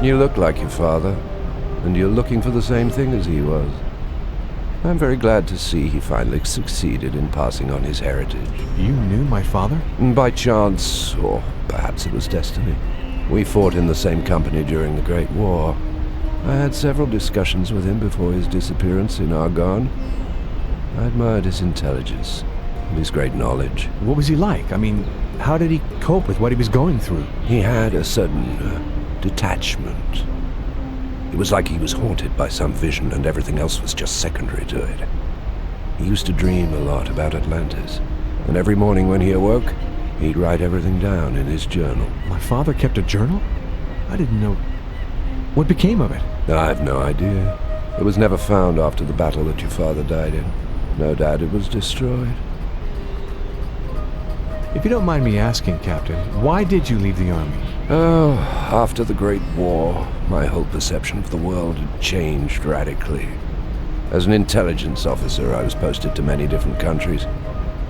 You look like your father, and you're looking for the same thing as he was. I'm very glad to see he finally succeeded in passing on his heritage. You knew my father? By chance, or perhaps it was destiny. We fought in the same company during the Great War. I had several discussions with him before his disappearance in Argonne. I admired his intelligence and his great knowledge. What was he like? I mean, how did he cope with what he was going through? He had a sudden detachment. It was like he was haunted by some vision and everything else was just secondary to it. He used to dream a lot about Atlantis, and every morning when he awoke, he'd write everything down in his journal. My father kept a journal? I didn't know. What became of it? I've no idea. It was never found after the battle that your father died in. No doubt it was destroyed. If you don't mind me asking, Captain, why did you leave the army? Oh, after the Great War, my whole perception of the world had changed radically. As an intelligence officer, I was posted to many different countries,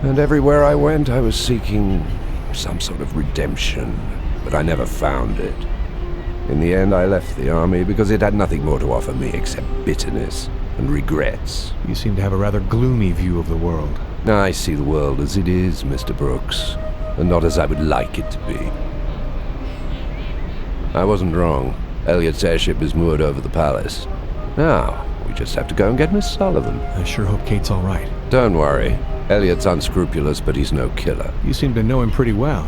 and everywhere I went, I was seeking some sort of redemption, but I never found it. In the end, I left the army because it had nothing more to offer me except bitterness and regrets. You seem to have a rather gloomy view of the world. I see the world as it is, Mr. Brooks, and not as I would like it to be. I wasn't wrong. Elliot's airship is moored over the palace. Now, we just have to go and get Miss Sullivan. I sure hope Kate's all right. Don't worry. Elliot's unscrupulous, but he's no killer. You seem to know him pretty well.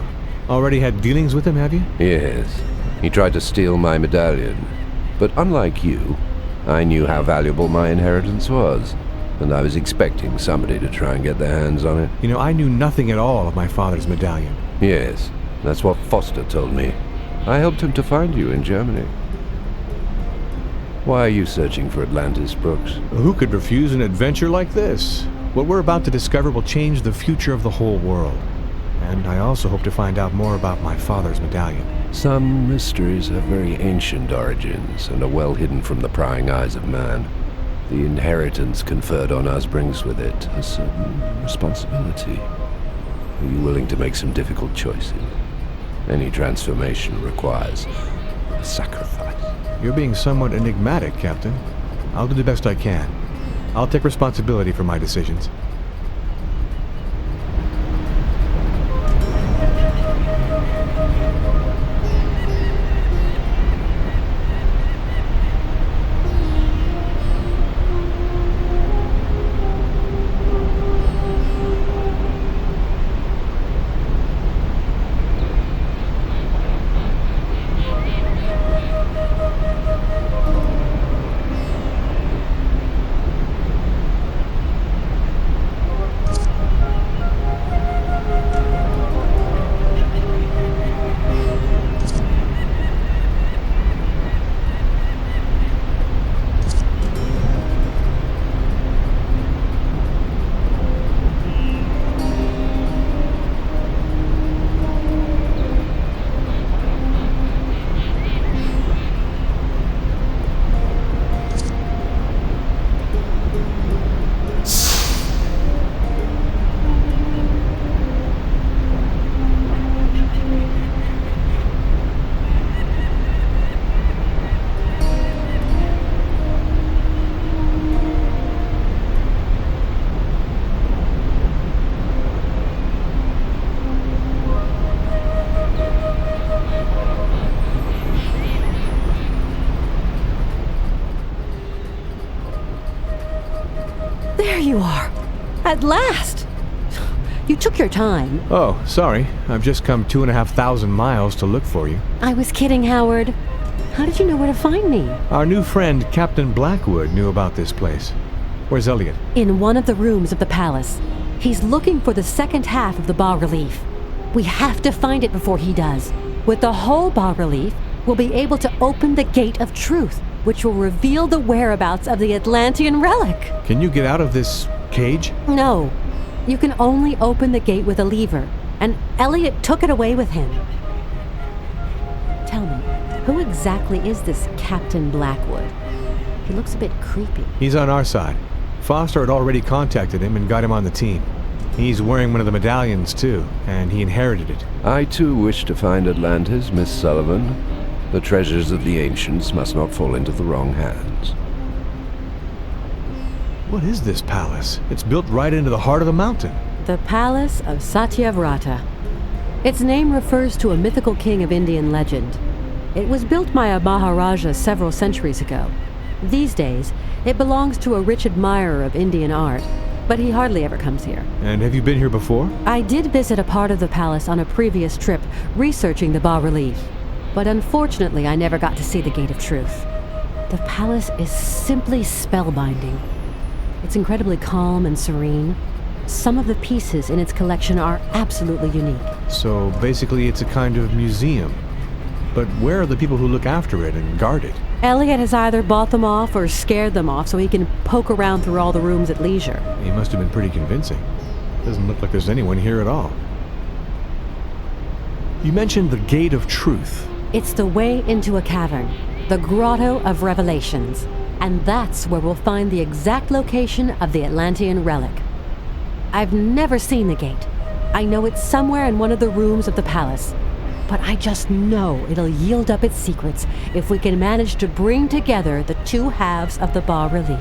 Already had dealings with him, have you? Yes. He tried to steal my medallion. But unlike you, I knew how valuable my inheritance was, and I was expecting somebody to try and get their hands on it. You know, I knew nothing at all of my father's medallion. Yes, that's what Foster told me. I helped him to find you in Germany. Why are you searching for Atlantis, Brooks? Who could refuse an adventure like this? What we're about to discover will change the future of the whole world. And I also hope to find out more about my father's medallion. Some mysteries have very ancient origins and are well hidden from the prying eyes of man. The inheritance conferred on us brings with it a certain responsibility. Are you willing to make some difficult choices? Any transformation requires a sacrifice. You're being somewhat enigmatic, Captain. I'll do the best I can. I'll take responsibility for my decisions. There you are! At last! You took your time. Oh, sorry. I've just come 2,500 miles to look for you. I was kidding, Howard. How did you know where to find me? Our new friend, Captain Blackwood, knew about this place. Where's Elliot? In one of the rooms of the palace. He's looking for the second half of the bas-relief. We have to find it before he does. With the whole bas-relief, we'll be able to open the Gate of Truth, which will reveal the whereabouts of the Atlantean relic. Can you get out of this cage? No. You can only open the gate with a lever, and Elliot took it away with him. Tell me, who exactly is this Captain Blackwood? He looks a bit creepy. He's on our side. Foster had already contacted him and got him on the team. He's wearing one of the medallions, too, and he inherited it. I, too, wish to find Atlantis, Miss Sullivan. The treasures of the ancients must not fall into the wrong hands. What is this palace? It's built right into the heart of the mountain. The Palace of Satyavrata. Its name refers to a mythical king of Indian legend. It was built by a Maharaja several centuries ago. These days, it belongs to a rich admirer of Indian art, but he hardly ever comes here. And have you been here before? I did visit a part of the palace on a previous trip, researching the bas-relief. But unfortunately, I never got to see the Gate of Truth. The palace is simply spellbinding. It's incredibly calm and serene. Some of the pieces in its collection are absolutely unique. So basically it's a kind of museum. But where are the people who look after it and guard it? Elliot has either bought them off or scared them off so he can poke around through all the rooms at leisure. He must have been pretty convincing. Doesn't look like there's anyone here at all. You mentioned the Gate of Truth. It's the way into a cavern, the Grotto of Revelations. And that's where we'll find the exact location of the Atlantean relic. I've never seen the gate. I know it's somewhere in one of the rooms of the palace. But I just know it'll yield up its secrets if we can manage to bring together the two halves of the bas-relief.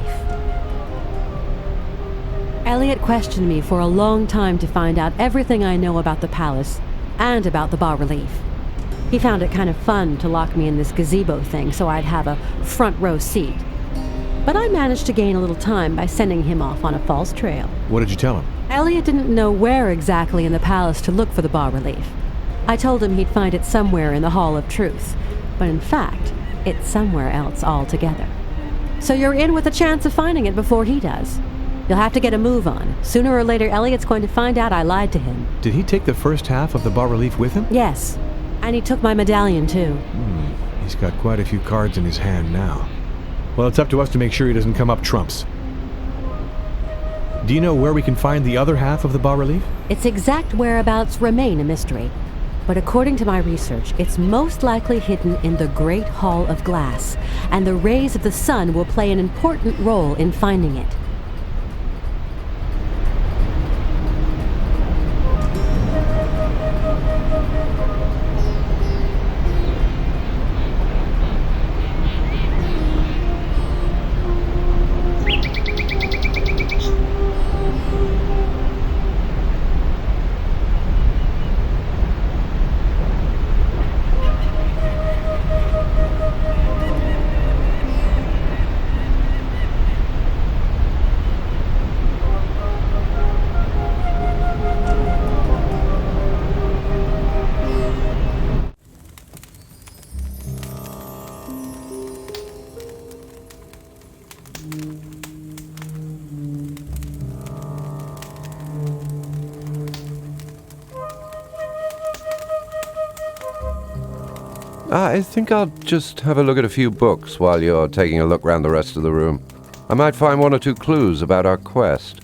Elliot questioned me for a long time to find out everything I know about the palace and about the bas-relief. He found it kind of fun to lock me in this gazebo thing so I'd have a front row seat. But I managed to gain a little time by sending him off on a false trail. What did you tell him? Elliot didn't know where exactly in the palace to look for the bas-relief. I told him he'd find it somewhere in the Hall of Truth, but in fact, it's somewhere else altogether. So you're in with a chance of finding it before he does. You'll have to get a move on. Sooner or later, Elliot's going to find out I lied to him. Did he take the first half of the bas-relief with him? Yes, and he took my medallion too. He's got quite a few cards in his hand now. Well, it's up to us to make sure he doesn't come up trumps. Do you know where we can find the other half of the bas-relief? Its exact whereabouts remain a mystery. But according to my research, it's most likely hidden in the Great Hall of Glass, and the rays of the sun will play an important role in finding it. I think I'll just have a look at a few books while you're taking a look round the rest of the room. I might find one or two clues about our quest.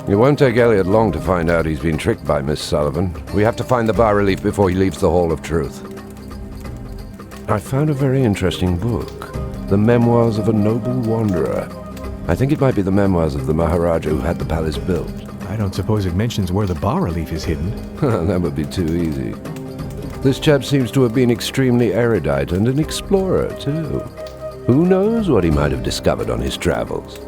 It won't take Elliot long to find out he's been tricked by Miss Sullivan. We have to find the bas-relief before he leaves the Hall of Truth. I found a very interesting book, The Memoirs of a Noble Wanderer. I think it might be the memoirs of the Maharaja who had the palace built. I don't suppose it mentions where the bas-relief is hidden. That would be too easy. This chap seems to have been extremely erudite and an explorer, too. Who knows what he might have discovered on his travels?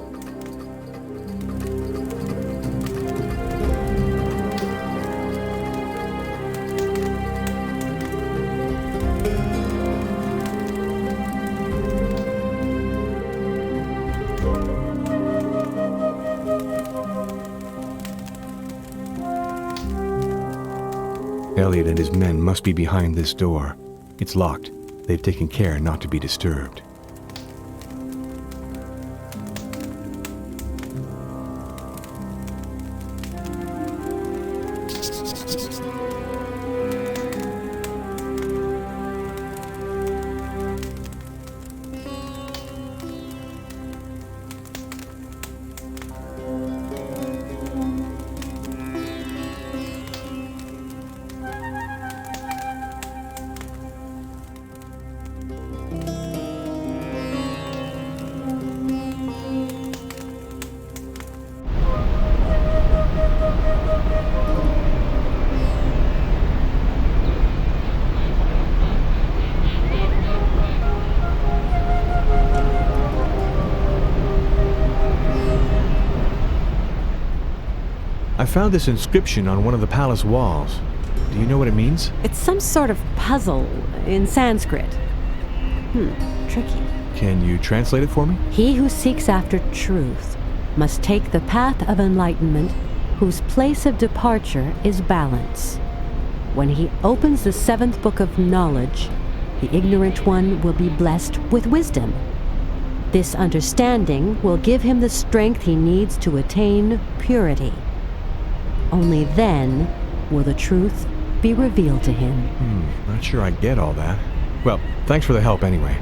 Elliot and his men must be behind this door. It's locked. They've taken care not to be disturbed. found this inscription on one of the palace walls. Do you know what it means? It's some sort of puzzle in Sanskrit. Tricky. Can you translate it for me? He who seeks after truth must take the path of enlightenment, whose place of departure is balance. When he opens the 7th book of knowledge, the ignorant one will be blessed with wisdom. This understanding will give him the strength he needs to attain purity. Only then will the truth be revealed to him. Not sure I get all that. Well, thanks for the help anyway.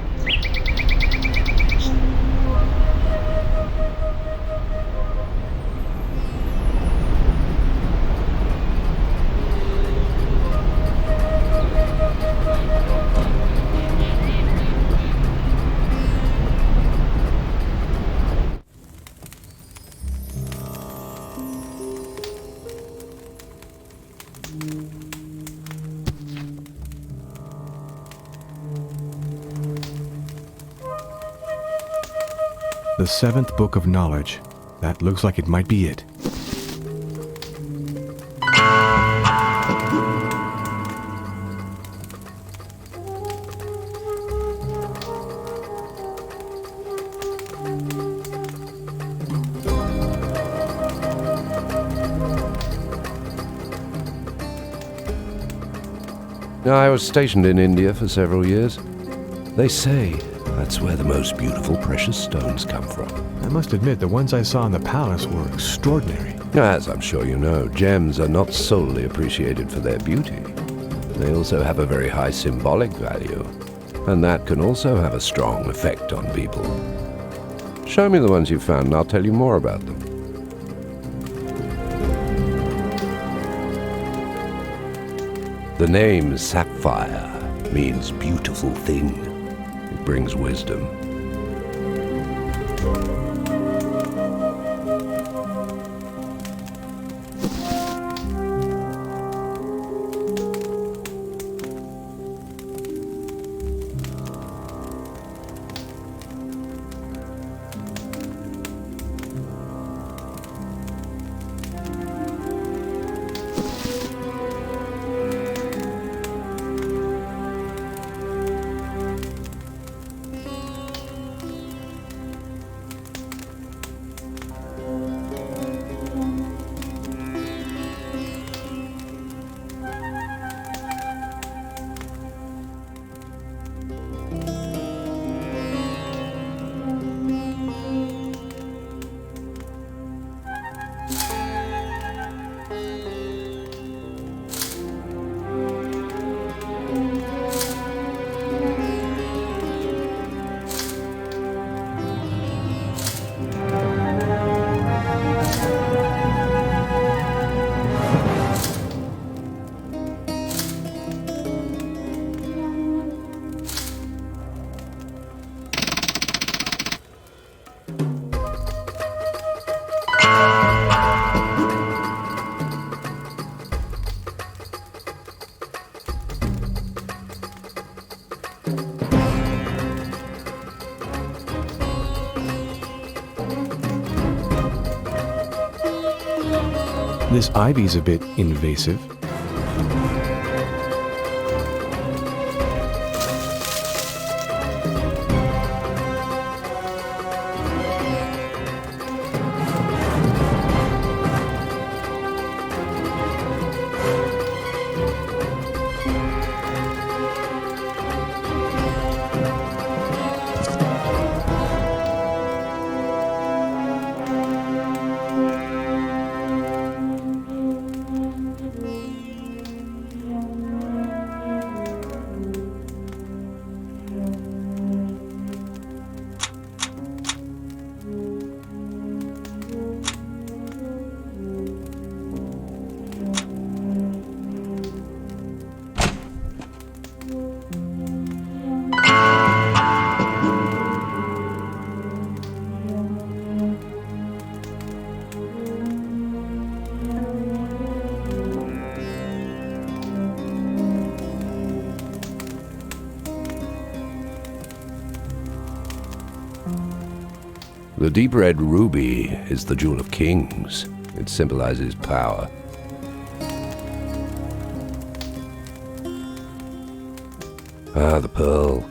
The 7th book of knowledge. That looks like it might be it. I was stationed in India for several years. They say that's where the most beautiful precious stones come from. I must admit, the ones I saw in the palace were extraordinary. As I'm sure you know, gems are not solely appreciated for their beauty. They also have a very high symbolic value, and that can also have a strong effect on people. Show me the ones you found and I'll tell you more about them. The name Sapphire means beautiful thing. It brings wisdom. This ivy's a bit invasive. The deep red ruby is the jewel of kings. It symbolizes power. Ah, the pearl.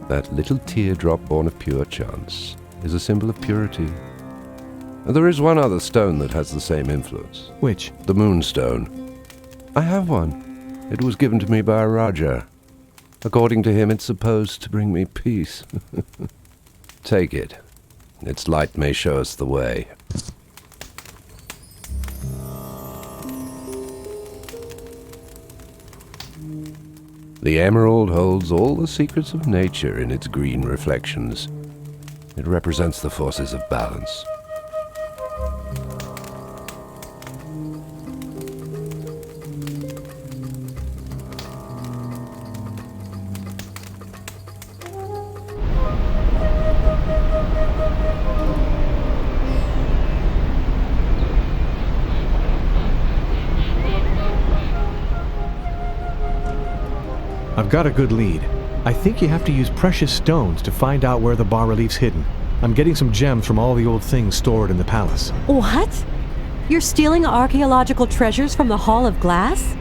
That little teardrop born of pure chance is a symbol of purity. And there is one other stone that has the same influence. Which? The moonstone. I have one. It was given to me by a Raja. According to him, it's supposed to bring me peace. Take it. Its light may show us the way. The emerald holds all the secrets of nature in its green reflections. It represents the forces of balance. I've got a good lead. I think you have to use precious stones to find out where the bas-relief's hidden. I'm getting some gems from all the old things stored in the palace. What? You're stealing archaeological treasures from the Hall of Glass?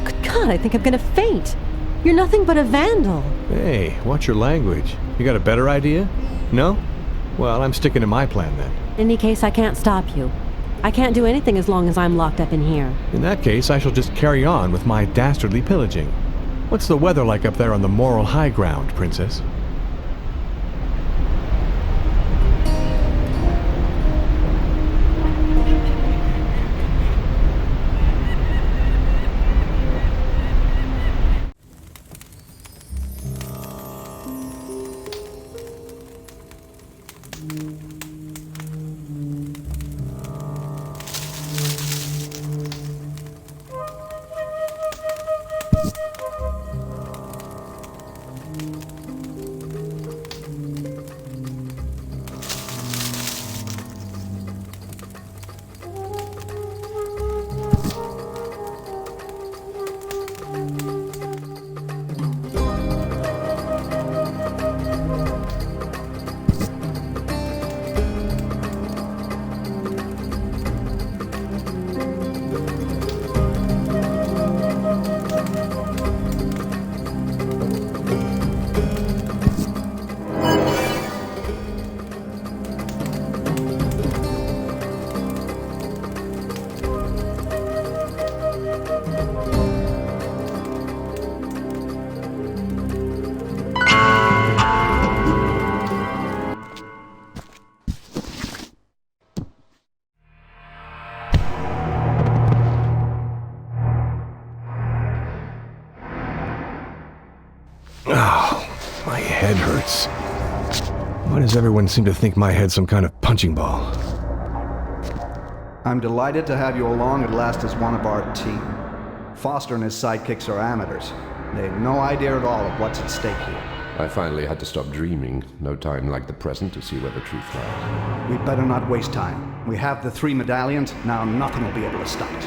Good God, I think I'm gonna faint. You're nothing but a vandal. Hey, watch your language. You got a better idea? No? Well, I'm sticking to my plan then. In any case, I can't stop you. I can't do anything as long as I'm locked up in here. In that case, I shall just carry on with my dastardly pillaging. What's the weather like up there on the moral high ground, Princess? Oh, my head hurts. Why does everyone seem to think my head's some kind of punching ball? I'm delighted to have you along at last as one of our team. Foster and his sidekicks are amateurs. They have no idea at all of what's at stake here. I finally had to stop dreaming. No time like the present to see where the truth lies. We'd better not waste time. We have the 3 medallions, now nothing will be able to stop us.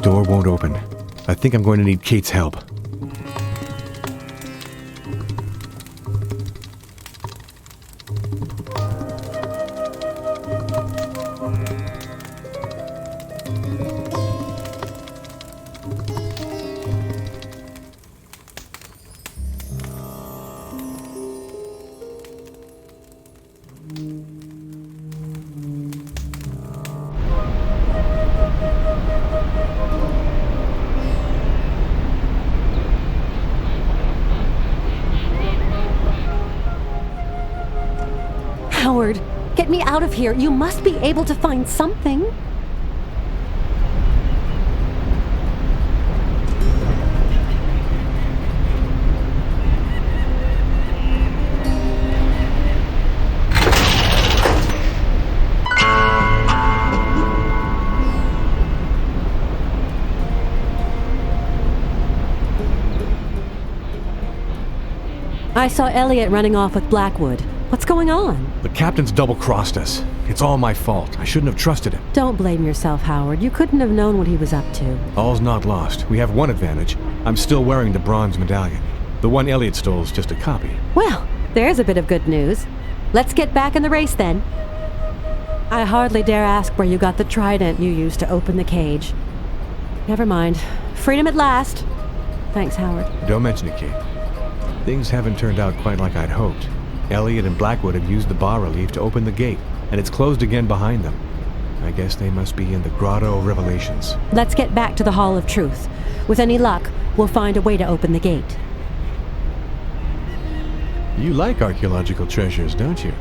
door won't open. I think I'm going to need Kate's help. Howard, get me out of here. You must be able to find something. I saw Elliot running off with Blackwood. What's going on? The captain's double-crossed us. It's all my fault. I shouldn't have trusted him. Don't blame yourself, Howard. You couldn't have known what he was up to. All's not lost. We have one advantage. I'm still wearing the bronze medallion. The one Elliot stole is just a copy. Well, there's a bit of good news. Let's get back in the race then. I hardly dare ask where you got the trident you used to open the cage. Never mind. Freedom at last. Thanks, Howard. Don't mention it, Kate. Things haven't turned out quite like I'd hoped. Elliot and Blackwood have used the bas-relief to open the gate, and it's closed again behind them. I guess they must be in the Grotto of Revelations. Let's get back to the Hall of Truth. With any luck, we'll find a way to open the gate. You like archaeological treasures, don't you?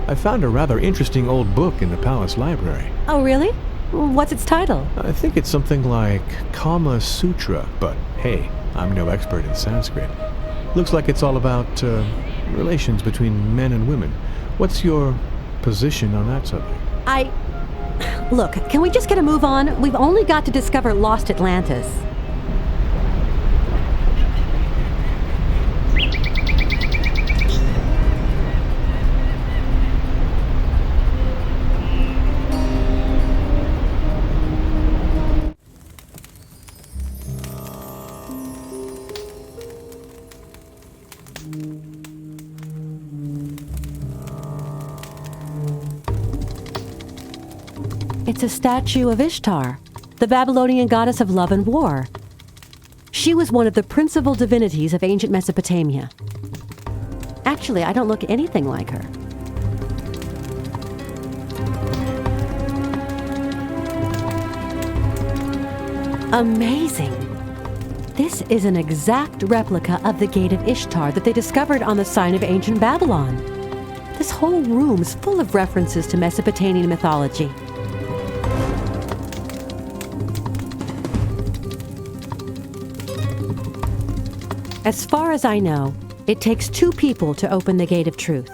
I found a rather interesting old book in the palace library. Oh, really? What's its title? I think it's something like Kama Sutra, but hey, I'm no expert in Sanskrit. Looks like it's all about, relations between men and women. What's your position on that subject? Look, can we just get a move on? We've only got to discover lost Atlantis. It's a statue of Ishtar, the Babylonian goddess of love and war. She was one of the principal divinities of ancient Mesopotamia. Actually, I don't look anything like her. Amazing! This is an exact replica of the Gate of Ishtar that they discovered on the site of ancient Babylon. This whole room's full of references to Mesopotamian mythology. As far as I know, it takes two people to open the Gate of Truth.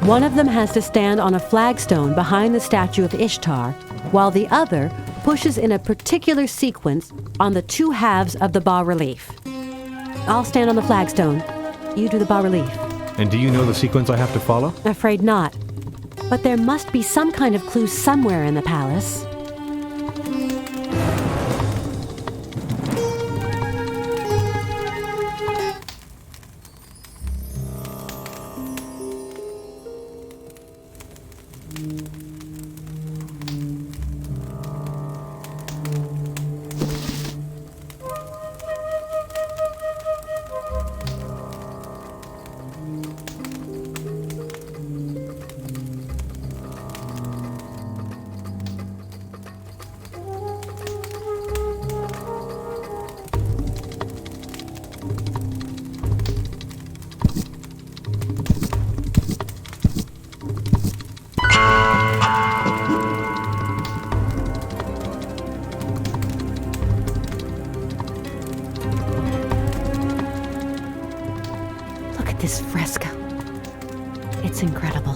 One of them has to stand on a flagstone behind the statue of Ishtar, while the other pushes in a particular sequence on the two halves of the bas-relief. I'll stand on the flagstone. You do the bas-relief. And do you know the sequence I have to follow? Afraid not. But there must be some kind of clue somewhere in the palace. This fresco. It's incredible.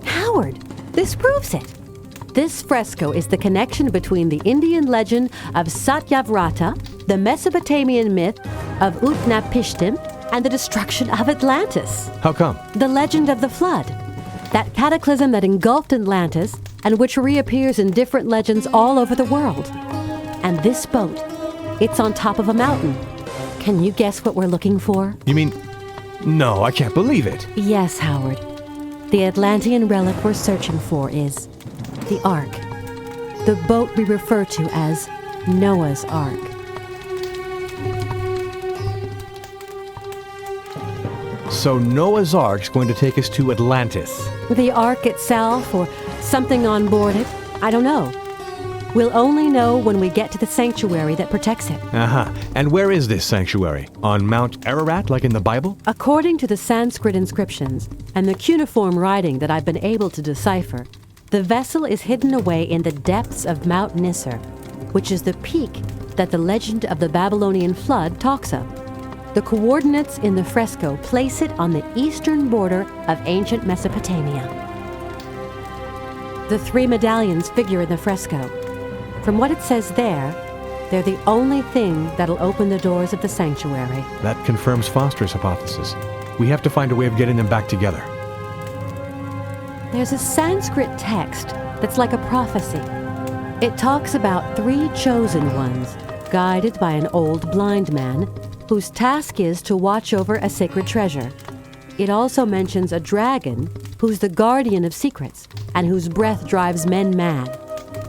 Howard, this proves it. This fresco is the connection between the Indian legend of Satyavrata, the Mesopotamian myth, of Utnapishtim and the destruction of Atlantis. How come? The legend of the flood. That cataclysm that engulfed Atlantis and which reappears in different legends all over the world. And this boat, it's on top of a mountain. Can you guess what we're looking for? You mean... No, I can't believe it. Yes, Howard. The Atlantean relic we're searching for is the Ark. The boat we refer to as Noah's Ark. So Noah's Ark's going to take us to Atlantis. The Ark itself, or something on board it, I don't know. We'll only know when we get to the sanctuary that protects it. Uh-huh. And where is this sanctuary? On Mount Ararat, like in the Bible? According to the Sanskrit inscriptions and the cuneiform writing that I've been able to decipher, the vessel is hidden away in the depths of Mount Nisr, which is the peak that the legend of the Babylonian flood talks of. The coordinates in the fresco place it on the eastern border of ancient Mesopotamia. The 3 medallions figure in the fresco. From what it says there, they're the only thing that'll open the doors of the sanctuary. That confirms Foster's hypothesis. We have to find a way of getting them back together. There's a Sanskrit text that's like a prophecy. It talks about 3 chosen ones, guided by an old blind man, whose task is to watch over a sacred treasure. It also mentions a dragon who's the guardian of secrets and whose breath drives men mad,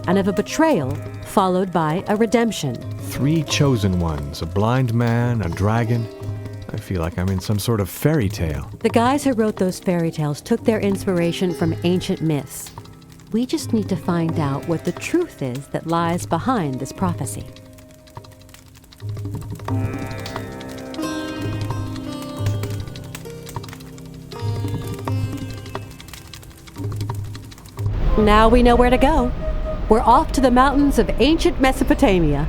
and of a betrayal followed by a redemption. 3 chosen ones, a blind man, a dragon. I feel like I'm in some sort of fairy tale. The guys who wrote those fairy tales took their inspiration from ancient myths. We just need to find out what the truth is that lies behind this prophecy. Now we know where to go. We're off to the mountains of ancient Mesopotamia.